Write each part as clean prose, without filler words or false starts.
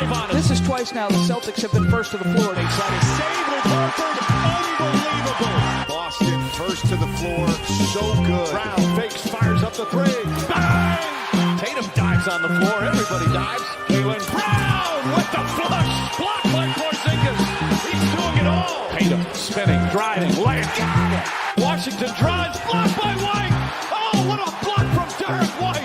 drive on him. This is twice now the Celtics have been first to the floor. They try to Save with Horford. Unbelievable. Boston first to the floor. So good. Brown fakes, fires up the three. Bang! Tatum dives on the floor. Everybody dives. Jaylen Brown with the flush. Blocked by Porzingis. He's doing it all. Tatum spinning, driving, laying. Got it. Washington drives. Blocked by White. Oh, what a block from Derek White.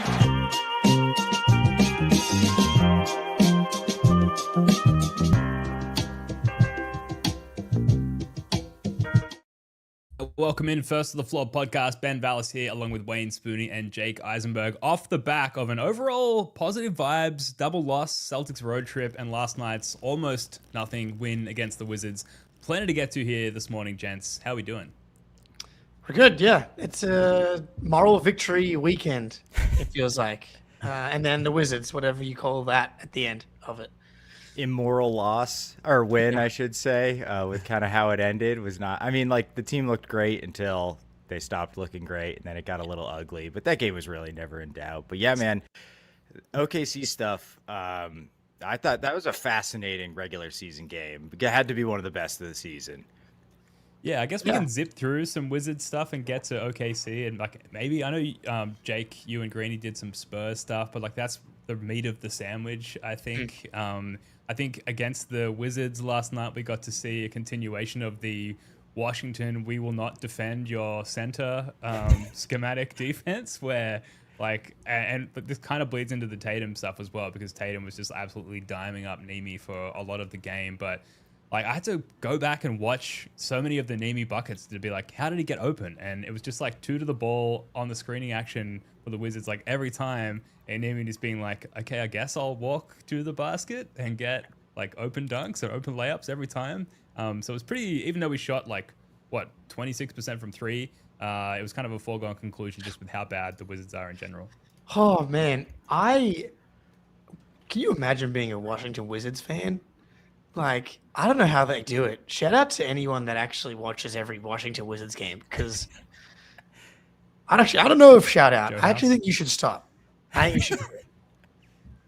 Welcome in First to the Floor podcast. Ben Vallis here, along with Wayne Spooney and Jake Eisenberg, off the back of an overall positive vibes, double loss, Celtics road trip, and last night's almost nothing win against the Wizards. Plenty to get to here this morning, gents. How are we doing? We're good, yeah. It's a moral victory weekend, it feels like. And then the Wizards, whatever you call that at the end of it. Immoral loss or win, I should say, with kind of how it ended was not. I mean, like the team looked great until they stopped looking great, and then it got a little ugly. But that game was really never in doubt. But yeah, man, OKC stuff. I thought that was a fascinating regular season game. It had to be one of the best of the season. Yeah, I guess we can zip through some Wizards stuff and get to OKC. And like maybe, I know Jake, you and Greeny did some Spurs stuff, but like that's the meat of the sandwich, I think. I think against the Wizards last night, we got to see a continuation of the Washington, we will not defend your center schematic defense where like, but this kind of bleeds into the Tatum stuff as well, because Tatum was just absolutely diming up Nemi for a lot of the game. But like I had to go back and watch so many of the Nemi buckets to be like, how did he get open? And it was just like two to the ball on the screening action for the Wizards, like every time. And Nemi just being like, okay, I guess I'll walk to the basket and get like open dunks or open layups every time. So it was pretty, even though we shot like, 26% from three, it was kind of a foregone conclusion just with how bad the Wizards are in general. Oh, man. Can you imagine being a Washington Wizards fan? Like, I don't know how they do it. Shout out to anyone that actually watches every Washington Wizards game, because I don't know if shout out. I actually think you should stop. I think you should quit.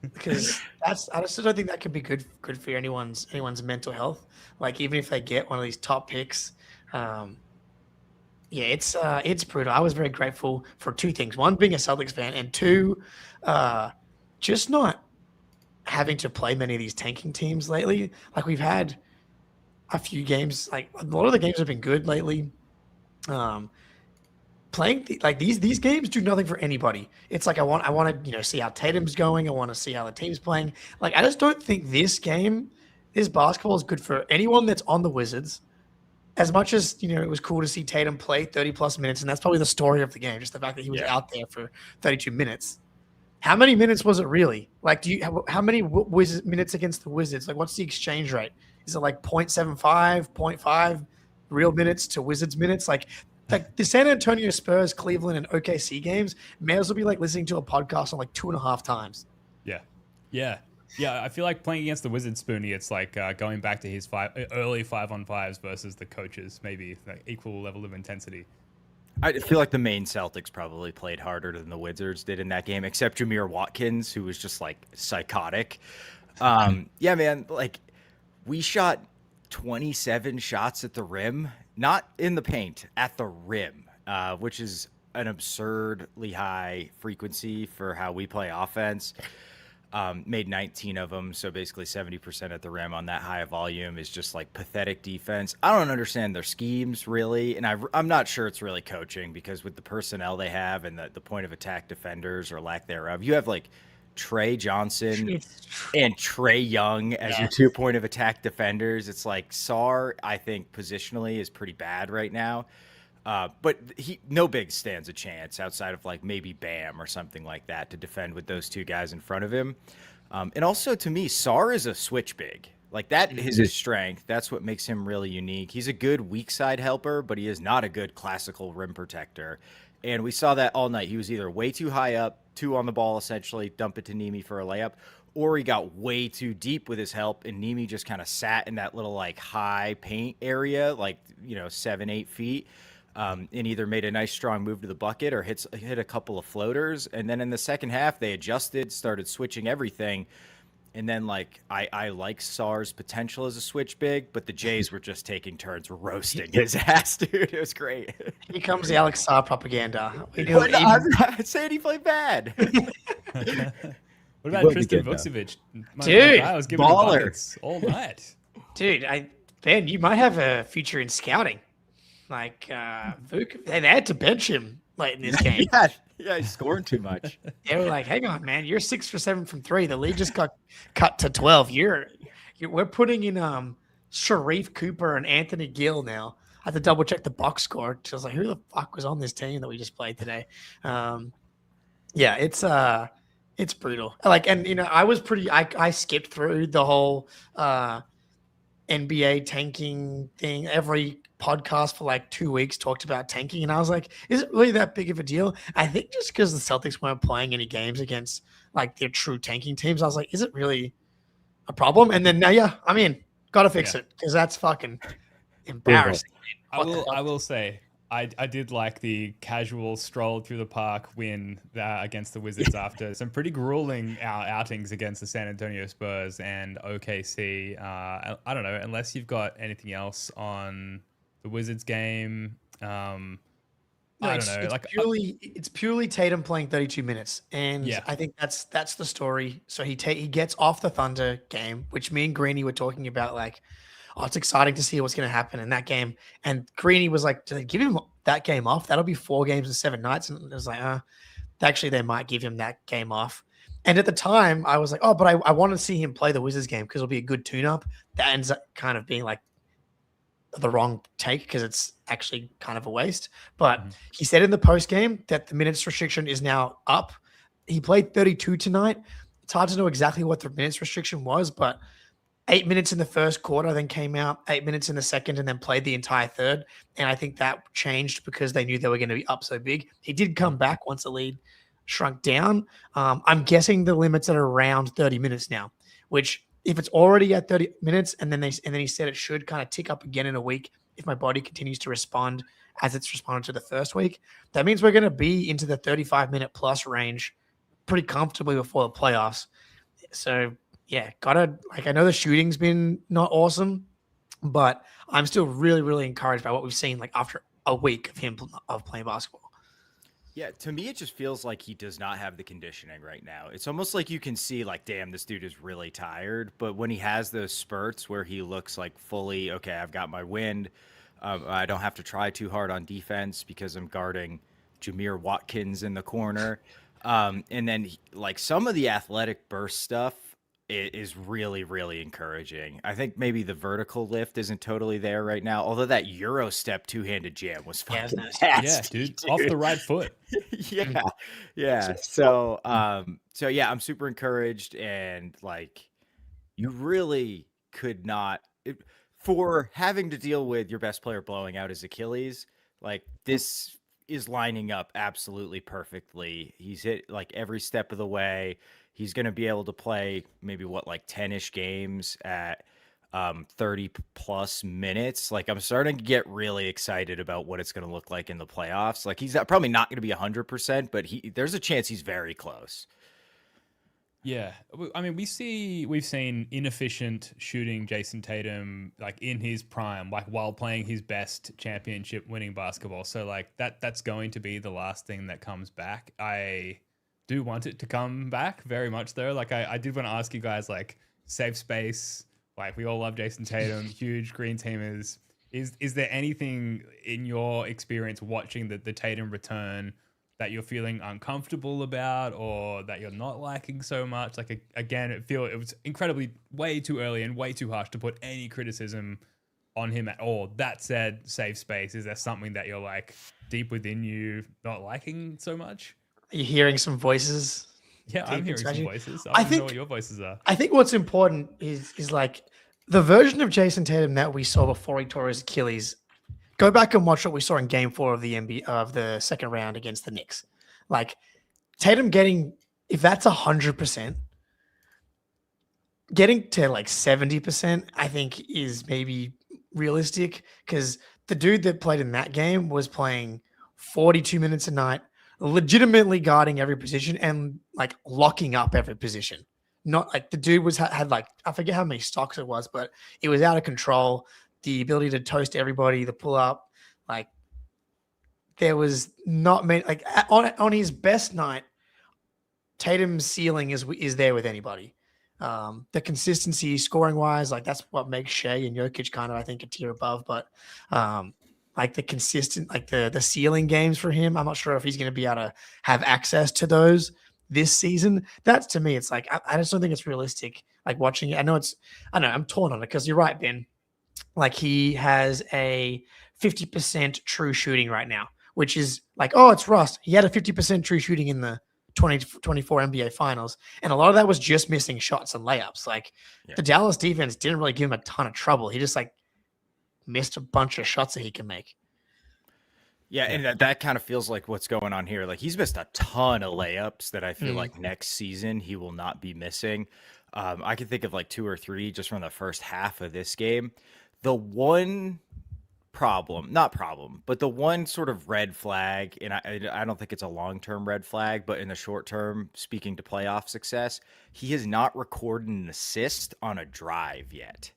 Because I just don't think that could be good for anyone's mental health. Like even if they get one of these top picks, it's brutal. I was very grateful for two things: one, being a Celtics fan, and two, just not having to play many of these tanking teams lately. Like we've had a few games, like a lot of the games have been good lately. Playing these games do nothing for anybody. It's like I want to see how Tatum's going. I want to see how the team's playing. Like I just don't think this basketball is good for anyone that's on the Wizards. As much as it was cool to see Tatum play 30 plus minutes, and that's probably the story of the game, just the fact that he was out there for 32 minutes. How many minutes was it really? Like, how many minutes against the Wizards? Like, what's the exchange rate? Is it like 0.75, 0.5 real minutes to Wizards minutes? Like the San Antonio Spurs, Cleveland, and OKC games may as well be like listening to a podcast on like 2.5 times. Yeah. I feel like playing against the Wizards, Spoonie, it's like going back to his early 5-on-5s versus the coaches, maybe like equal level of intensity. I feel like the main Celtics probably played harder than the Wizards did in that game, except Jameer Watkins, who was just like psychotic. Yeah, man, like we shot 27 shots at the rim, not in the paint, at the rim, which is an absurdly high frequency for how we play offense. Made 19 of them, so basically 70% at the rim on that high volume is just like pathetic defense. I don't understand their schemes really, and I'm not sure it's really coaching, because with the personnel they have and the point of attack defenders or lack thereof, you have like Trey Johnson and Trey Young as your 2 point of attack defenders. It's like Sarr, I think positionally is pretty bad right now. But no big stands a chance outside of like maybe Bam or something like that to defend with those two guys in front of him. And also to me, Sarr is a switch big. Like that is his strength. That's what makes him really unique. He's a good weak side helper, but he is not a good classical rim protector. And we saw that all night. He was either way too high up, too on the ball essentially, dump it to Nemi for a layup, or he got way too deep with his help, and Nemi just kind of sat in that little like high paint area, like 7-8 feet. And either made a nice strong move to the bucket or hit a couple of floaters. And then in the second half, they adjusted, started switching everything. And then like I like Sarr's potential as a switch big, but the Jays were just taking turns roasting his ass, dude. It was great. Here comes the Alex Sarr propaganda. I'm not saying he played bad. What about Tristan Vukcevic? My Dude, guy was giving him baller. buckets all night. Dude, Ben, you might have a future in scouting. Like, Vuk, they had to bench him late in this game. yeah, he's scoring too much. They were like, hang on, man, you're 6 for 7 from 3. The lead just got cut to 12. We're putting in Sharif Cooper and Anthony Gill now. I had to double check the box score. I was like, who the fuck was on this team that we just played today? Yeah, it's brutal. Like, and I skipped through the whole NBA tanking thing. Every podcast for like 2 weeks talked about tanking, and I was like, is it really that big of a deal? I think just because the Celtics weren't playing any games against like their true tanking teams, I was like, is it really a problem? And then now, gotta fix it because that's fucking embarrassing. I will say I did like the casual stroll through the park win against the Wizards after some pretty grueling outings against the San Antonio Spurs and OKC. I don't know, unless you've got anything else on the Wizards game. I don't know. It's purely Tatum playing 32 minutes, and I think that's the story. So he gets off the Thunder game, which me and Greeny were talking about. Like, oh, it's exciting to see what's going to happen in that game. And Greeny was like, "Do they give him that game off? That'll be 4 games in 7 nights." And I was like, actually, they might give him that game off. And at the time, I was like, oh, but I want to see him play the Wizards game because it'll be a good tune-up. That ends up kind of being like the wrong take because it's actually kind of a waste. But he said in the post game that the minutes restriction is now up. He played 32 tonight. It's hard to know exactly what the minutes restriction was, but 8 minutes in the first quarter, then came out 8 minutes in the second, and then played the entire third. And I think that changed because they knew they were going to be up so big. He did come back once the lead shrunk down. I'm guessing the limit's at around 30 minutes now, which if it's already at 30 minutes, and then he said it should kind of tick up again in a week if my body continues to respond as it's responded to the first week, that means we're going to be into the 35-minute plus range pretty comfortably before the playoffs. So yeah, I know the shooting's been not awesome, but I'm still really, really encouraged by what we've seen like after a week of him playing basketball. Yeah, to me, it just feels like he does not have the conditioning right now. It's almost like you can see, like, damn, this dude is really tired. But when he has those spurts where he looks like fully, okay, I've got my wind. I don't have to try too hard on defense because I'm guarding Jameer Watkins in the corner. And then, like, some of the athletic burst stuff is really, really encouraging. I think maybe the vertical lift isn't totally there right now, although that Euro step two-handed jam was fucking nasty, dude. Off the right foot. Yeah. So yeah, I'm super encouraged, and like, you really could not, for having to deal with your best player blowing out his Achilles, like, this is lining up absolutely perfectly. He's hit like every step of the way. He's going to be able to play maybe 10-ish games at 30 plus minutes. Like, I'm starting to get really excited about what it's going to look like in the playoffs. Like, he's probably not going to be 100%, but there's a chance he's very close. Yeah. I mean, we've seen inefficient shooting Jayson Tatum like in his prime, like while playing his best championship winning basketball. So like that's going to be the last thing that comes back. I do want it to come back very much though. Like I did want to ask you guys, like, safe space, like we all love Jayson Tatum, huge green teamers. Is there anything in your experience watching the Tatum return that you're feeling uncomfortable about or that you're not liking so much? Like, again, it was incredibly way too early and way too harsh to put any criticism on him at all. That said, safe space, is there something that you're like deep within you not liking so much? Are you hearing some voices? Yeah, I'm hearing some voices. I don't know what your voices are. I think what's important is like the version of Jayson Tatum that we saw before he tore his Achilles. Go back and watch what we saw in Game 4 of the second round against the Knicks. Like, Tatum if that's 100%, getting to like 70%, I think is maybe realistic, because the dude that played in that game was playing 42 minutes a night, legitimately guarding every position and like locking up every position. not like the dude had like, I forget how many stocks it was, but it was out of control. The ability to toast everybody, the pull up, like there was not many, like on his best night, Tatum's ceiling is there with anybody. The consistency scoring wise, like that's what makes Shea and Jokic kind of, I think, a tier above, but like the consistent, like the ceiling games for him, I'm not sure if he's going to be able to have access to those this season. That's to me, it's like, I just don't think it's realistic. Like watching it, I know I'm torn on it because you're right, Ben. Like he has a 50% true shooting right now, which is like, oh, it's rust. He had a 50% true shooting in the 2024 NBA Finals, and a lot of that was just missing shots and layups. Like the Dallas defense didn't really give him a ton of trouble. He just like missed a bunch of shots that he can make. Yeah, and that kind of feels like what's going on here. Like he's missed a ton of layups that I feel like next season he will not be missing. I can think of like 2 or 3 just from the first half of this game. The one but the one sort of red flag, and I don't think it's a long-term red flag, but in the short term, speaking to playoff success, he has not recorded an assist on a drive yet.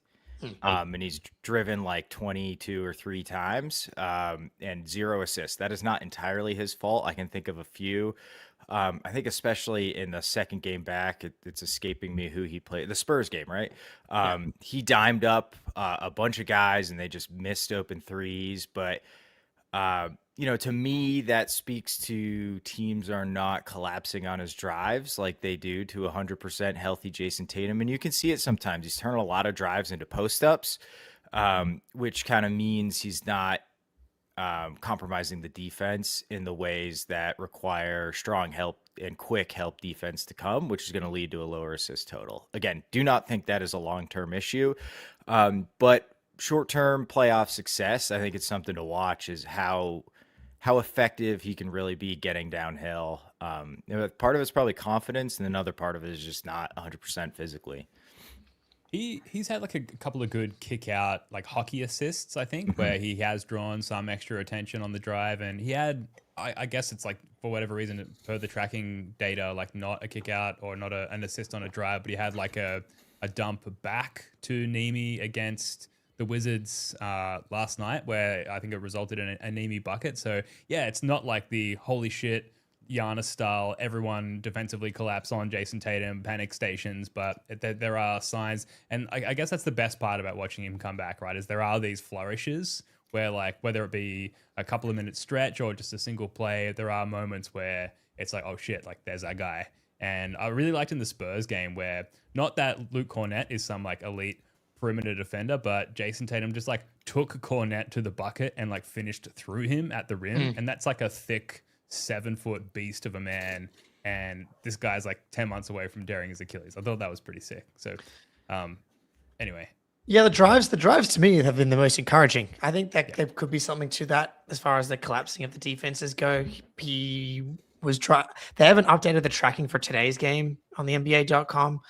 And he's driven like 22 or 3 times and 0 assists. That is not entirely his fault. I can think of a few. I think especially in the second game back, it's escaping me who he played. The Spurs game, right? He dimed up a bunch of guys and they just missed open threes. But, to me, that speaks to teams are not collapsing on his drives like they do to 100% healthy Jayson Tatum. And you can see it sometimes. He's turning a lot of drives into post-ups, which kind of means he's not compromising the defense in the ways that require strong help and quick help defense to come, which is going to lead to a lower assist total. Again, do not think that is a long-term issue, but short-term playoff success, I think it's something to watch is how effective he can really be getting downhill. Part of it's probably confidence, and another part of it is just not 100% physically. He's had like a couple of good kick out like hockey assists, I think, where he has drawn some extra attention on the drive, and he had, I guess it's like for whatever reason per the tracking data, like not a kick out or not an assist on a drive, but he had like a dump back to Nemi against the Wizards last night, where I think it resulted in a Nemi bucket. So yeah, it's not like the holy shit Giannis style, everyone defensively collapse on Jayson Tatum, panic stations, but there are signs. And I guess that's the best part about watching him come back, right? Is there are these flourishes where, like, whether it be a couple of minutes stretch or just a single play, there are moments where it's like, oh shit, like there's that guy. And I really liked in the Spurs game where not that Luke Cornett is some like elite perimeter defender, but Jayson Tatum just like took Cornett to the bucket and like finished through him at the rim. And that's like a thick 7-foot beast of a man, and this guy's like 10 months away from daring his Achilles. I thought that was pretty sick. So anyway, yeah, the drives to me have been the most encouraging. I think that there could be something to that as far as the collapsing of the defenses go. They haven't updated the tracking for today's game on the NBA.com,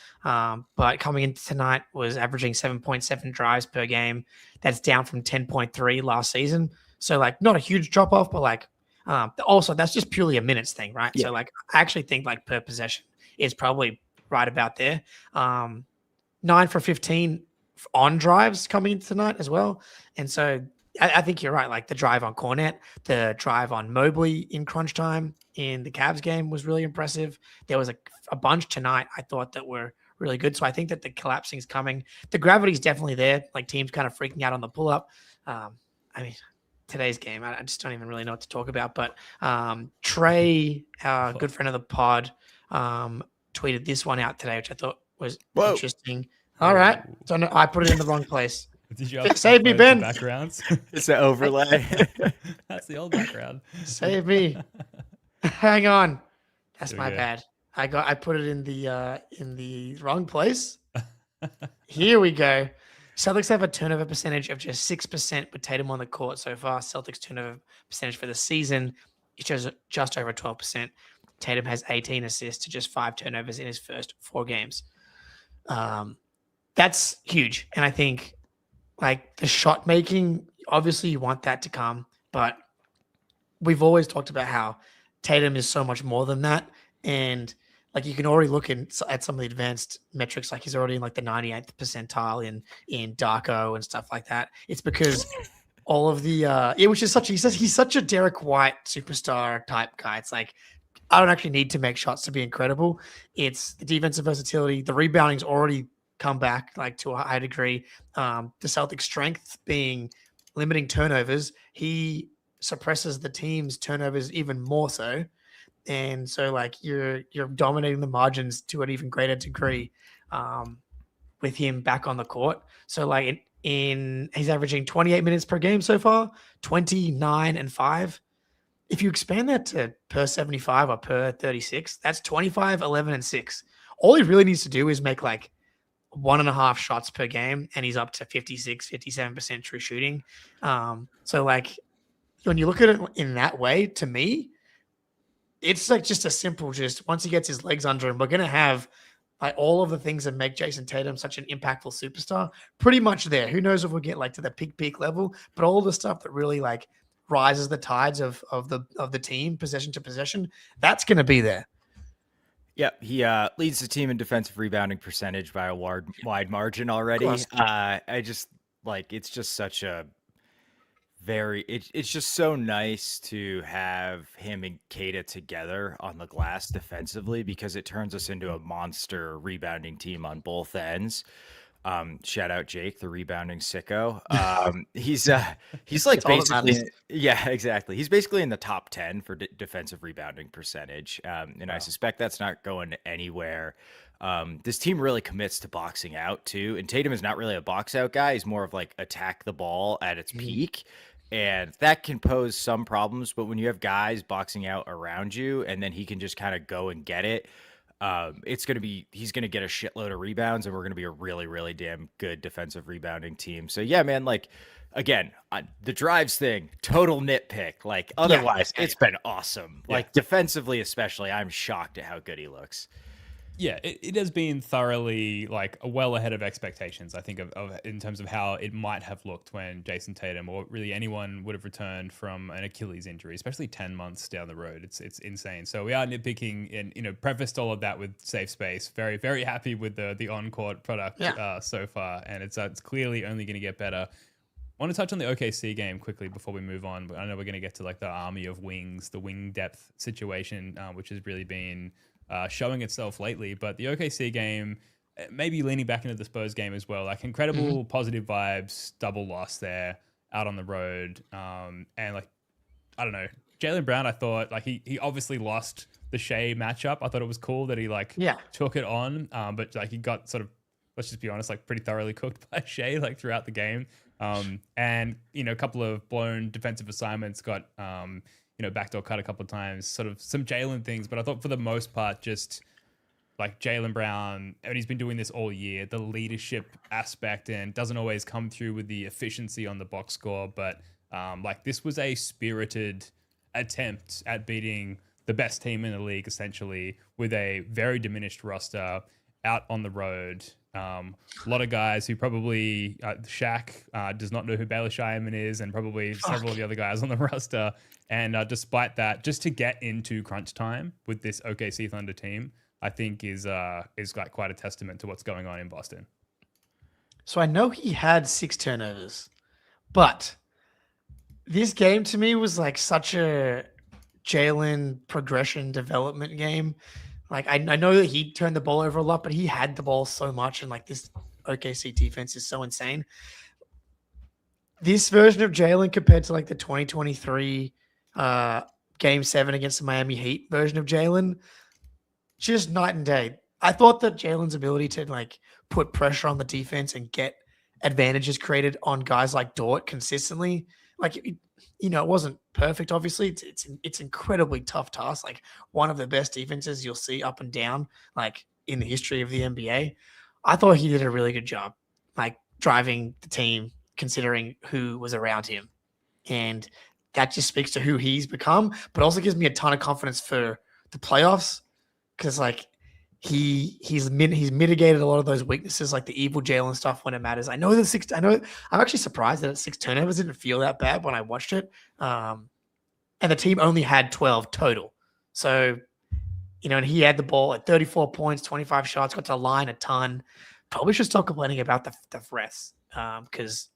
but coming into tonight was averaging 7.7 drives per game. That's down from 10.3 last season. So like not a huge drop off, but like also that's just purely a minutes thing, right? Yeah. So like I actually think like per possession is probably right about there. 9 for 15 on drives coming into tonight as well. And so I think you're right. Like the drive on Cornett, the drive on Mobley in crunch time in the Cavs game was really impressive. There was a bunch tonight I thought that were really good. So I think that the collapsing is coming. The gravity's definitely there. Like teams kind of freaking out on the pull up. I mean, today's game, I just don't even really know what to talk about. But Trey, our good friend of the pod, tweeted this one out today, which I thought was interesting. All right. So no, I put it in the wrong place. Did you save me, Ben? Backgrounds? It's an overlay. That's the old background. Save me. Hang on. That's my bad. I put it in the wrong place. Here we go. Celtics have a turnover percentage of just 6% with Tatum on the court so far. Celtics turnover percentage for the season is just over 12%. Tatum has 18 assists to just 5 turnovers in his first 4 games. That's huge. And I think like the shot making, obviously you want that to come, but we've always talked about how Tatum is so much more than that. And like you can already look at some of the advanced metrics, like he's already in like the 98th percentile in Darko and stuff like that. It's because all of the which is he's such a Derek White superstar type guy. It's like I don't actually need to make shots to be incredible. It's the defensive versatility, the rebounding's already come back like to a high degree. The Celtics' strength being limiting turnovers, he suppresses the team's turnovers even more so. And so like you're dominating the margins to an even greater degree with him back on the court. So like he's averaging 28 minutes per game so far, 29 and 5. If you expand that to per 75 or per 36, that's 25, 11 and 6. All he really needs to do is make like 1.5 shots per game, and he's up to 56, 57% true shooting. So like when you look at it in that way, to me, it's like just a simple, once he gets his legs under him, we're going to have like all of the things that make Jayson Tatum such an impactful superstar pretty much there. Who knows if we'll get like to the peak level, but all the stuff that really like rises the tides of the team possession to possession, that's going to be there. Yeah, he leads the team in defensive rebounding percentage by a wide margin already. I just like, it's just such a it's just so nice to have him and Kata together on the glass defensively, because it turns us into a monster rebounding team on both ends. Shout out Jake, the rebounding sicko. He's like basically, yeah, exactly. He's basically in the top 10 for defensive rebounding percentage. And I suspect that's not going anywhere. This team really commits to boxing out too. And Tatum is not really a box out guy. He's more of like attack the ball at its peak. And that can pose some problems, but when you have guys boxing out around you and then he can just kind of go and get it, he's going to get a shitload of rebounds, and we're going to be a really, really damn good defensive rebounding team. So yeah, man, like again, the drives thing, total nitpick. Like otherwise it's been awesome. Yeah. Like defensively, especially, I'm shocked at how good he looks. Yeah, it has been thoroughly like well ahead of expectations, I think, of in terms of how it might have looked when Jayson Tatum or really anyone would have returned from an Achilles injury, especially 10 months down the road. It's insane. So we are nitpicking and prefaced all of that with safe space. Very, very happy with the on-court product so far, and it's clearly only going to get better. I want to touch on the OKC game quickly before we move on. I know we're going to get to like the army of wings, the wing depth situation, which has really been showing itself lately. But the OKC game, maybe leaning back into the Spurs game as well, like incredible positive vibes, double loss there out on the road. And like, I don't know, Jaylen Brown, I thought like he obviously lost the Shea matchup. I thought it was cool that he took it on, but like he got sort of, let's just be honest, like pretty thoroughly cooked by Shea like throughout the game. And a couple of blown defensive assignments, got backdoor cut a couple of times, sort of some Jaylen things. But I thought for the most part, just like Jaylen Brown, and he's been doing this all year, the leadership aspect, and doesn't always come through with the efficiency on the box score. But like this was a spirited attempt at beating the best team in the league, essentially, with a very diminished roster out on the road. A lot of guys who probably Shaq does not know who Baylor Scheierman is, and probably several of the other guys on the roster. And despite that, just to get into crunch time with this OKC Thunder team, I think is like quite a testament to what's going on in Boston. So I know he had 6 turnovers, but this game to me was like such a Jaylen progression development game. Like I know that he turned the ball over a lot, but he had the ball so much, and like this OKC defense is so insane. This version of Jaylen compared to like the 2023 Game 7 against the Miami Heat version of Jaylen, just night and day. I thought that Jaylen's ability to like put pressure on the defense and get advantages created on guys like Dort consistently, like it wasn't perfect. Obviously, it's incredibly tough task. Like one of the best defenses you'll see up and down, like in the history of the NBA. I thought he did a really good job, like driving the team, considering who was around him, and that just speaks to who he's become. But also gives me a ton of confidence for the playoffs, because like he's mitigated a lot of those weaknesses, like the evil Jaylen stuff when it matters. I'm actually surprised that 6 turnovers didn't feel that bad when I watched it. And the team only had 12 total. So and he had the ball at 34 points, 25 shots, got to the line a ton. Probably should stop complaining about the refs because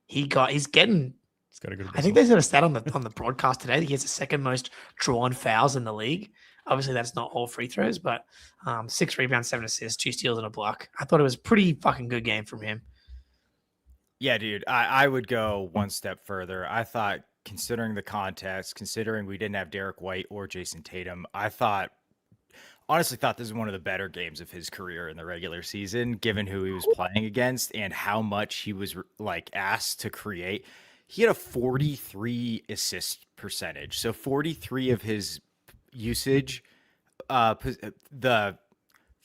he's getting. He's got a good I think whistle. they said a stat on the broadcast today that he has the second most drawn fouls in the league. Obviously, that's not all free throws, but 6 rebounds, 7 assists, 2 steals, and a block. I thought it was a pretty fucking good game from him. Yeah, dude, I would go one step further. I thought, considering the context, considering we didn't have Derek White or Jayson Tatum, honestly thought this was one of the better games of his career in the regular season, given who he was playing against and how much he was like asked to create. He had a 43 assist percentage. So 43 of his usage, the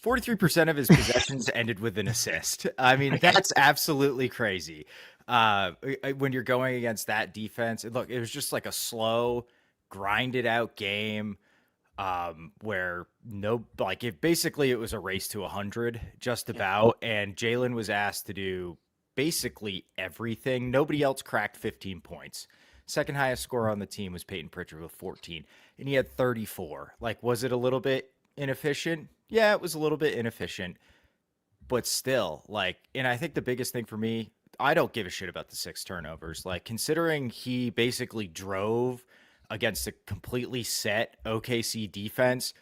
43% of his possessions ended with an assist. I mean, that's absolutely crazy. When you're going against that defense, look, it was just like a slow, grinded out game where basically it was a race to 100 just about. And Jaylen was asked to do basically everything. Nobody else cracked 15 points. Second highest scorer on the team was Peyton Pritchard with 14, and he had 34. Like, was it a little bit inefficient? Yeah, it was a little bit inefficient, but still, like, and I think the biggest thing for me, I don't give a shit about the 6 turnovers. Like, considering he basically drove against a completely set OKC defense,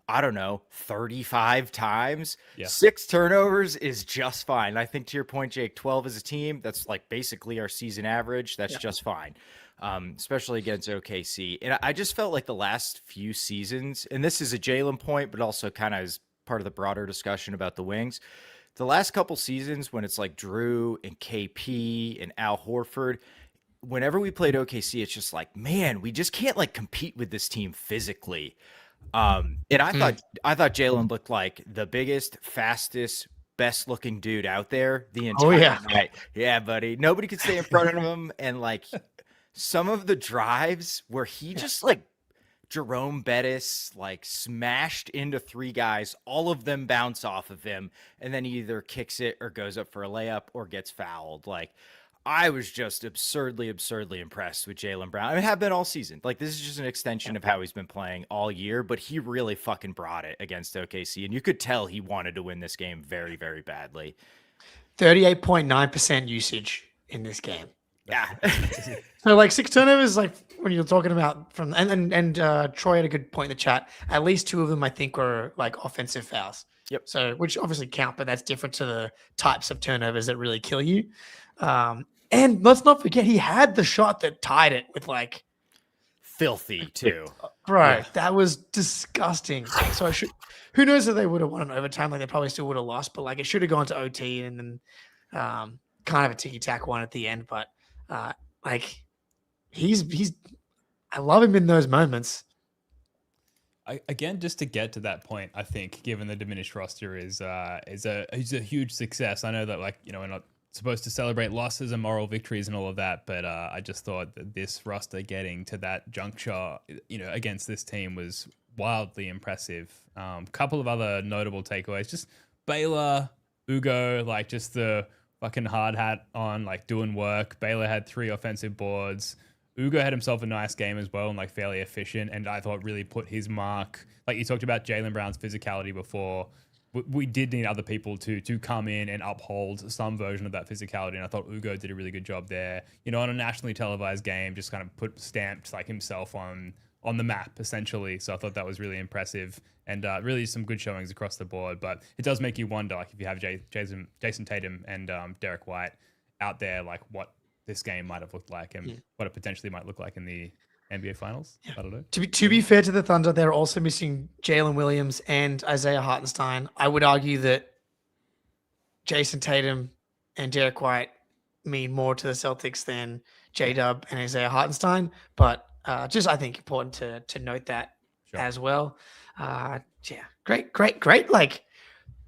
I don't know, 35 times. Yeah. 6 turnovers is just fine. I think to your point, Jake, 12 as a team, that's like basically our season average. That's just fine. Especially against OKC. And I just felt like the last few seasons, and this is a Jaylen point, but also kind of as part of the broader discussion about the wings, the last couple seasons when it's like Drew and KP and Al Horford, whenever we played OKC, it's just like, man, we just can't like compete with this team physically. And I thought Jaylen looked like the biggest, fastest, best looking dude out there the entire night. Yeah, buddy. Nobody could stay in front of him. And like some of the drives where he just like Jerome Bettis like smashed into 3 guys, all of them bounce off of him, and then he either kicks it or goes up for a layup or gets fouled. Like, I was just absurdly impressed with Jaylen Brown. I mean, I have been all season. Like, this is just an extension of how he's been playing all year, but he really fucking brought it against OKC, and you could tell he wanted to win this game very, very badly. 38.9% usage in this game. Yeah. So like 6 turnovers, like when you're talking about from and Troy had a good point in the chat. At least 2 of them I think were like offensive fouls. Yep. So which obviously count, but that's different to the types of turnovers that really kill you. And let's not forget he had the shot that tied it with like filthy too. Right. Yeah. That was disgusting. So who knows if they would have won in overtime, like they probably still would have lost, but like it should have gone to OT and then kind of a ticky-tack one at the end, but like he's I love him in those moments. Again, just to get to that point, I think given the diminished roster is a huge success. I know that we're not supposed to celebrate losses and moral victories and all of that, but I just thought that this roster getting to that juncture, against this team was wildly impressive. Couple of other notable takeaways, just Baylor, Ugo, like just the fucking hard hat on, like doing work. Baylor had 3 offensive boards. Ugo had himself a nice game as well and like fairly efficient, and I thought really put his mark. Like you talked about Jaylen Brown's physicality before. We did need other people to come in and uphold some version of that physicality, and I thought Ugo did a really good job there. On a nationally televised game, just kind of stamped like himself on the map essentially. So I thought that was really impressive and really some good showings across the board. But it does make you wonder, like if you have Jayson Tatum and Derek White out there, like what this game might have looked like and what it potentially might look like in the NBA Finals. Yeah. I don't know. To be fair to the Thunder, they're also missing Jalen Williams and Isaiah Hartenstein. I would argue that Jayson Tatum and Derek White mean more to the Celtics than J-Dub and Isaiah Hartenstein, but just I think important to note that as well. Great. Like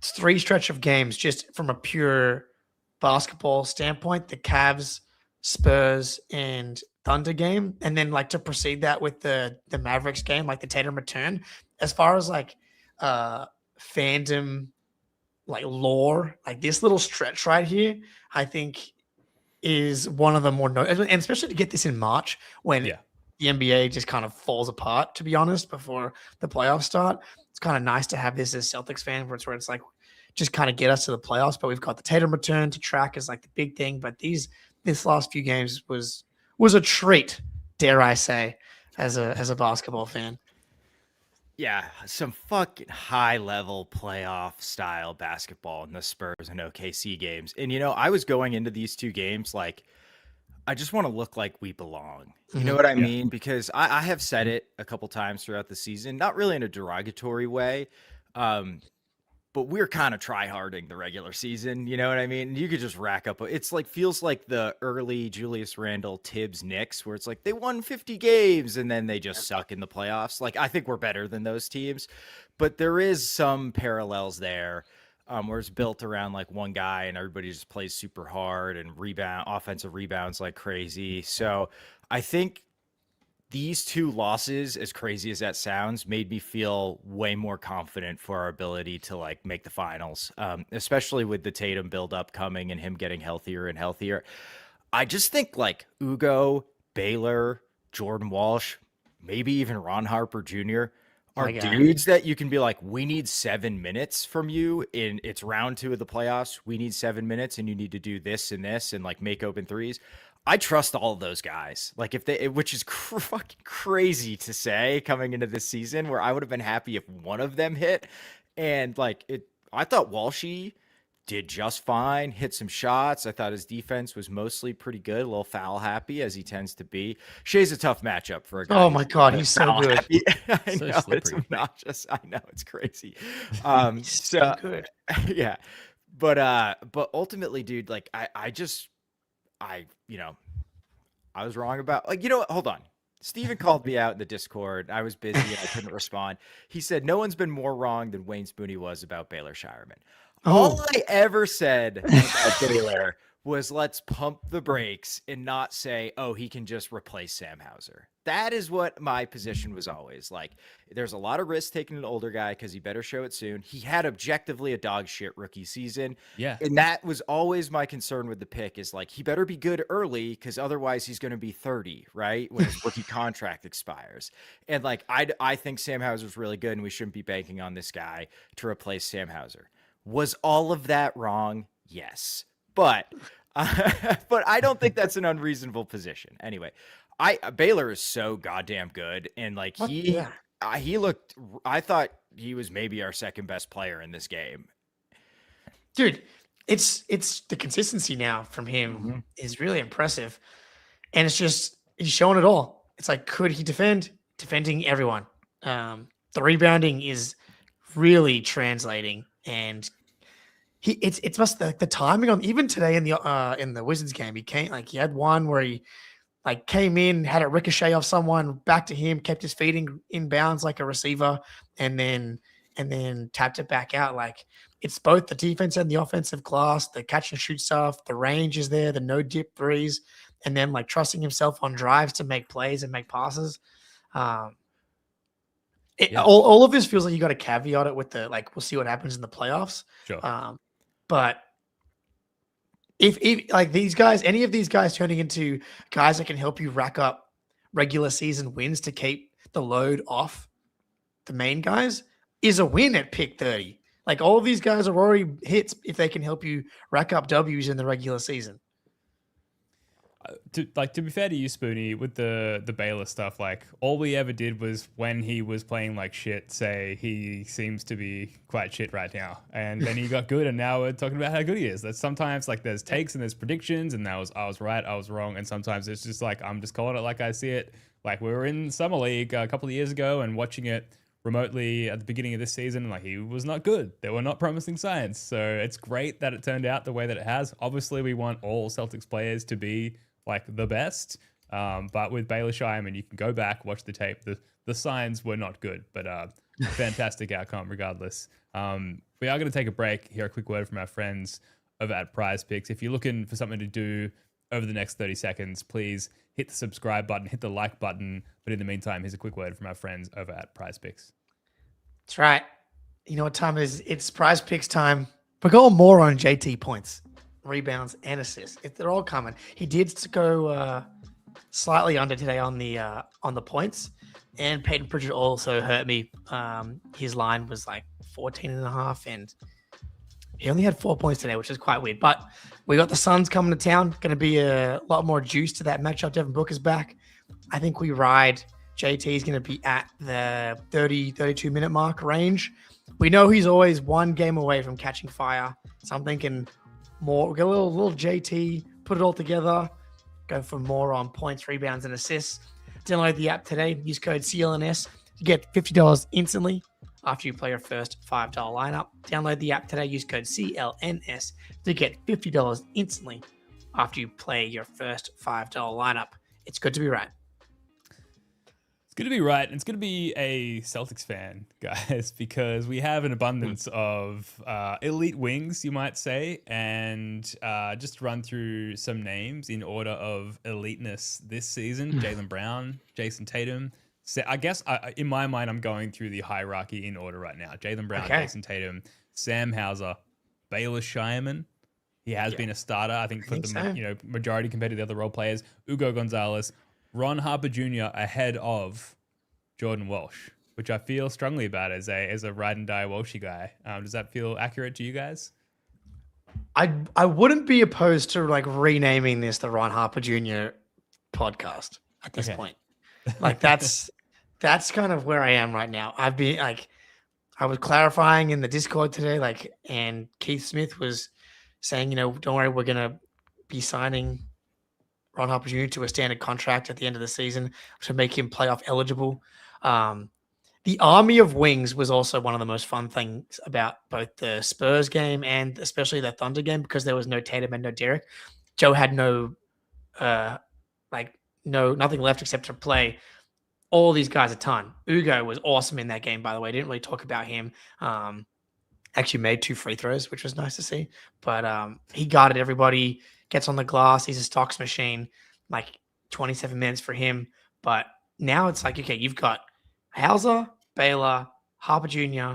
3 stretch of games just from a pure basketball standpoint, the Cavs, Spurs, and Thunder game, and then like to proceed that with the Mavericks game, like the Tatum return. As far as like fandom, like lore, like this little stretch right here, I think is one of the more and especially to get this in March when the NBA just kind of falls apart, to be honest, before the playoffs start. It's kind of nice to have this as Celtics fan where it's like just kind of get us to the playoffs. But we've got the Tatum return to track as like the big thing. But this last few games was a treat, dare I say, as a basketball fan. Yeah, some fucking high level playoff style basketball in the Spurs and OKC games. And I was going into these two games like, I just want to look like we belong. You know what I mean? Because I have said it a couple times throughout the season, not really in a derogatory way, but we're kind of try-harding the regular season. You know what I mean? You could just rack up. It's like feels like the early Julius Randle Tibbs Knicks, where it's like they won 50 games and then they just suck in the playoffs. Like I think we're better than those teams, but there is some parallels there. Where it's built around like one guy and everybody just plays super hard and offensive rebounds like crazy. So I think these two losses, as crazy as that sounds, made me feel way more confident for our ability to like make the finals, especially with the Tatum buildup coming and him getting healthier and healthier. I just think like Ugo, Baylor, Jordan Walsh, maybe even Ron Harper Jr. are dudes that you can be like, we need 7 minutes from you in it's round 2 of the playoffs. We need 7 minutes and you need to do this and this and like make open threes. I trust all of those guys. Like if they, which is fucking crazy to say coming into this season, where I would have been happy if one of them hit. And like I thought Walshy did just fine, hit some shots. I thought his defense was mostly pretty good, a little foul happy as he tends to be. Shea's a tough matchup for a guy. Oh my God, he's so good. I know it's obnoxious. I know it's crazy. So good. Yeah. But ultimately, dude, like I was wrong about like, hold on. Steven called me out in the Discord. I was busy and I couldn't respond. He said, no one's been more wrong than Wayne Spooney was about Baylor Scheierman. All I ever said about Baylor was let's pump the brakes and not say, oh, he can just replace Sam Hauser. That is what my position was always. Like, there's a lot of risk taking an older guy because he better show it soon. He had objectively a dog shit rookie season. Yeah. And that was always my concern with the pick is like, he better be good early because otherwise he's going to be 30, right? When his rookie contract expires. And like, I think Sam Hauser's really good and we shouldn't be banking on this guy to replace Sam Hauser. Was all of that wrong? Yes. But I don't think that's an unreasonable position. Anyway, Baylor is so goddamn good. And like he looked, I thought he was maybe our second best player in this game. Dude, it's the consistency now from him is really impressive. And it's just, he's showing it all. It's like, could he defending everyone? The rebounding is really translating. And it's must the timing on even today in the Wizards game, he had one where he like came in, had a ricochet off someone, back to him, kept his feet in bounds like a receiver, and then tapped it back out. Like it's both the defense and the offensive class, the catch and shoot stuff, the range is there, the no dip threes, and then like trusting himself on drives to make plays and make passes. All of this feels like you got to caveat it with the like we'll see what happens in the playoffs. Sure. But if like these guys, any of these guys turning into guys that can help you rack up regular season wins to keep the load off the main guys is a win at pick 30. Like all of these guys are already hits if they can help you rack up W's in the regular season. To be fair to you, Spoonie, with the Baylor stuff, like all we ever did was when he was playing like shit, say he seems to be quite shit right now, and then he got good, and now we're talking about how good he is. That's sometimes like there's takes and there's predictions, and I was right, I was wrong, and sometimes it's just like I'm just calling it like I see it. Like we were in Summer League a couple of years ago and watching it remotely at the beginning of this season, like he was not good. There were not promising signs, so it's great that it turned out the way that it has. Obviously, we want all Celtics players to be like the best, but with Baylor Scheierman, you can go back, watch the tape. The signs were not good, but fantastic outcome regardless. We are going to take a break. Hear a quick word from our friends over at Prize Picks. If you're looking for something to do over the next 30 seconds, please hit the subscribe button, hit the like button. But in the meantime, here's a quick word from our friends over at Prize Picks. That's right. You know what time it is? It's Prize Picks time. We're going more on JT points, rebounds, and assists. They're all coming. He did go slightly under today on the points. And Peyton Pritchard also hurt me. His line was like 14.5, and he only had 4 points today, which is quite weird. But we got the Suns coming to town. Going to be a lot more juice to that matchup. Devin Booker's back. I think we ride. JT is going to be at the 30, 32-minute mark range. We know he's always one game away from catching fire. So I'm thinking more, get a little JT, put it all together, go for more on points, rebounds, and assists. Download the app today. Use code CLNS to get $50 instantly after you play your first $5 lineup. Download the app today. Use code CLNS to get $50 instantly after you play your first $5 lineup. It's good to be right. It's good to be right. And it's good to be a Celtics fan, guys, because we have an abundance of elite wings, you might say. And just to run through some names in order of eliteness this season: Jaylen Brown, Jayson Tatum. So I guess in my mind, I'm going through the hierarchy in order right now. Jaylen Brown, Jayson Tatum, Sam Hauser, Baylor Scheierman. He has been a starter, I think, for the majority compared to the other role players. Ugo Gonzalez, Ron Harper Jr. ahead of Jordan Walsh, which I feel strongly about as a ride and die Walshy guy. Does that feel accurate to you guys? I wouldn't be opposed to like renaming this the Ron Harper Jr. podcast at this point. Like that's kind of where I am right now. I've been like, I was clarifying in the Discord today, like, and Keith Smith was saying, don't worry, we're gonna be signing Ron Harper Jr. to a standard contract at the end of the season to make him playoff eligible. The army of wings was also one of the most fun things about both the Spurs game and especially the Thunder game, because there was no Tatum and no Derek. Joe had nothing left except to play all these guys a ton. Ugo was awesome in that game, by the way. Didn't really talk about him. Actually made 2 free throws, which was nice to see. But he guarded everybody, gets on the glass. He's a stocks machine, like 27 minutes for him. But now it's like, okay, you've got Hauser, Baylor, Harper Jr.,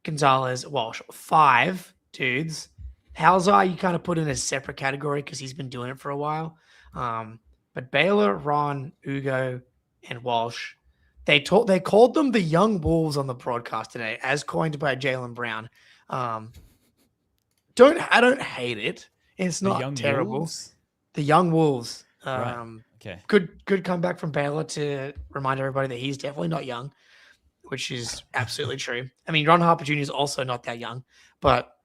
Gonzalez, Walsh. 5 dudes. Hauser, you kind of put in a separate category because he's been doing it for a while. But Baylor, Ron, Ugo, and Walsh, they called them the Young Wolves on the broadcast today, as coined by Jaylen Brown. I don't hate it. It's not terrible. Wolves? The Young Wolves. Right. Okay. Good comeback from Baylor to remind everybody that he's definitely not young, which is absolutely true. I mean, Ron Harper Jr. is also not that young, but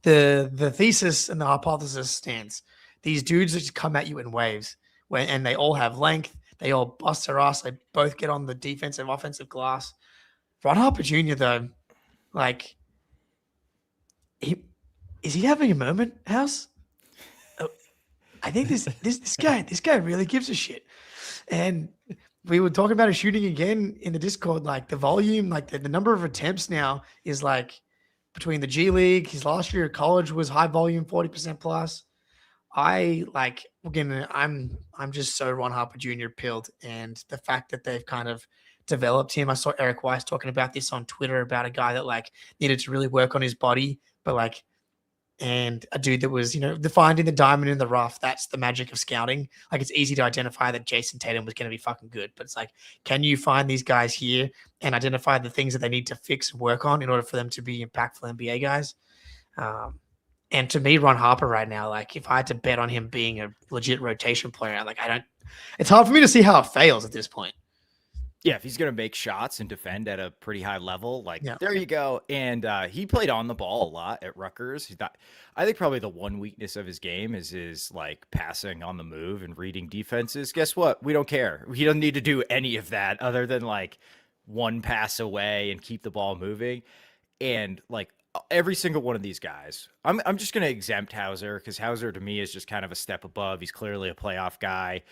the thesis and the hypothesis stands. These dudes just come at you in waves, and they all have length. They all bust their ass. They both get on the defensive, offensive glass. Ron Harper Jr., though, like, is he having a moment, House? I think this guy really gives a shit. And we were talking about his shooting again in the Discord, like the volume, like the number of attempts now is like between the G League, his last year at college was high volume, 40% plus. I'm just so Ron Harper Jr. pilled, and the fact that they've kind of developed him. I saw Eric Weiss talking about this on Twitter about a guy that like needed to really work on his body, but like, and a dude that was, finding the diamond in the rough. That's the magic of scouting. Like, it's easy to identify that Jayson Tatum was going to be fucking good, but it's like, can you find these guys here and identify the things that they need to fix and work on in order for them to be impactful NBA guys? And to me, Ron Harper right now, like, if I had to bet on him being a legit rotation player, like, it's hard for me to see how it fails at this point. Yeah, if he's going to make shots and defend at a pretty high level, there you go. And he played on the ball a lot at Rutgers. I think probably the one weakness of his game is his like passing on the move and reading defenses. Guess what? We don't care. He doesn't need to do any of that other than like one pass away and keep the ball moving. And like every single one of these guys, I'm just going to exempt Hauser because Hauser to me is just kind of a step above. He's clearly a playoff guy.